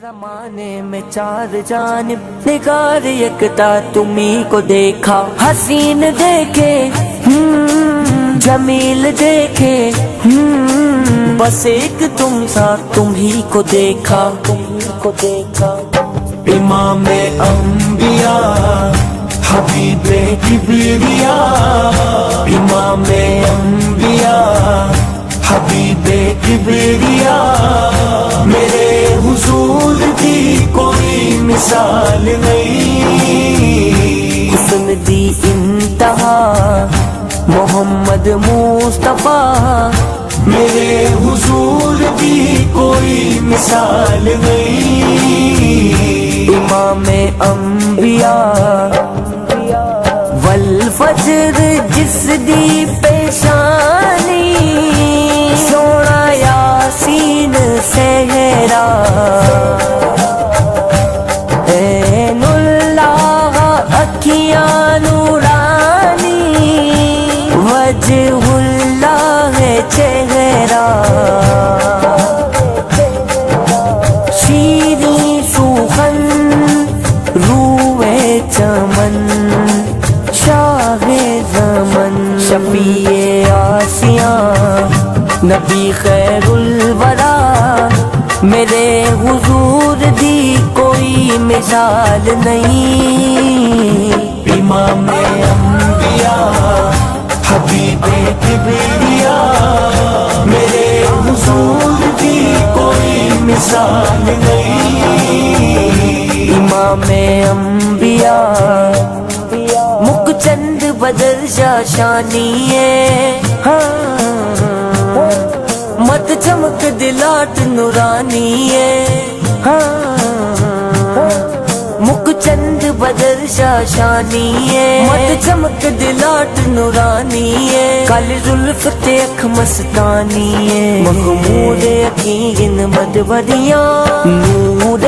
زمانے میں چار جانب نگار یکتا تمہیں کو دیکھا، حسین دیکھے جمیل دیکھے، بس ایک تم سا تمہیں کو دیکھا، امام انبیاء حبیب کبریا، امام انبیاء حبیب کبریا، میرے حضور کی کوئی مثال نہیں، حسن دی انتہا محمد مصطفیٰ، میرے حضور کی کوئی مثال نہیں، امام انبیاء والفجر جس دی پیشانی، سونا یاسین صحرا، عین اللہ اکھیاں نورانی، وجہ اللہ چہرہ، شیریں سخن روئے چمن، شاہ زمن، شفیع آسیاں نبی خیر الورا، میرے حضور دی کوئی مثال نہیں، امام انبیاء حبیب کبریا، میرے حضور کی کوئی مثال نہیں، امام انبیاء مک چند بدر شاشانی ہے، مت چمک دلاٹ نورانی ہے، مک چند بدر شاشانی ہے، مت چمک دلاٹ نورانی ہے، کالی زلف تے اکھ مستانی ہے، مخمور یقین بدبریاں، نور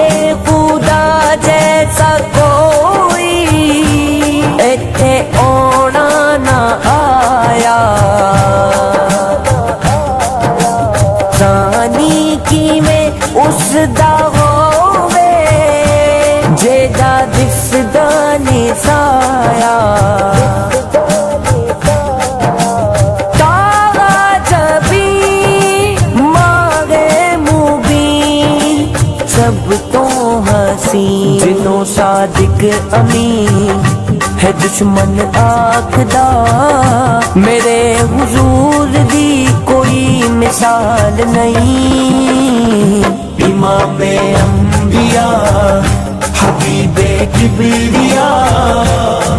خدا جیسا کوئی ایتھے اونا نہ آیا، ثانی کی میں اس دا ہووے جیدہ دفدانی سایا، تاغا جبی ماغے مبین، سب تو حسین، جنوں صادق امین ہے دشمن آکھدا، میرے حضور دی کوئی مثال نہیں، امام انبیاء حبیب کبریا،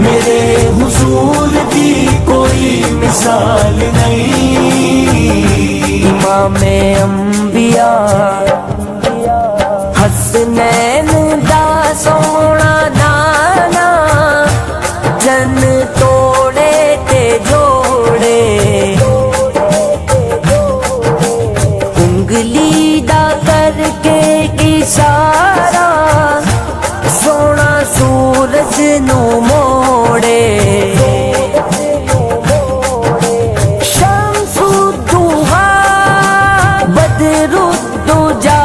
میرے حضور کی کوئی مثال نہیں، امام انبیاء حسنین دا سونا نانا، جن توڑے تے جوڑے، انگلی دا کر کے اشارہ، سونا سورج نو موڑے، شمس الضحیٰ بدر الدجا،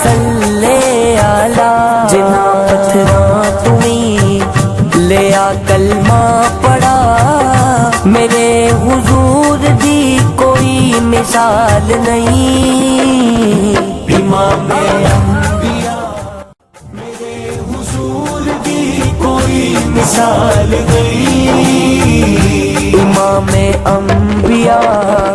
صلی علی، جنا پتھراں تمہیں لیا کلمہ پڑھا، میرے حضور دی کوئی مثال نہیں، امام انبیاء، میرے حضور دی کوئی مثال نہیں، امام انبیاء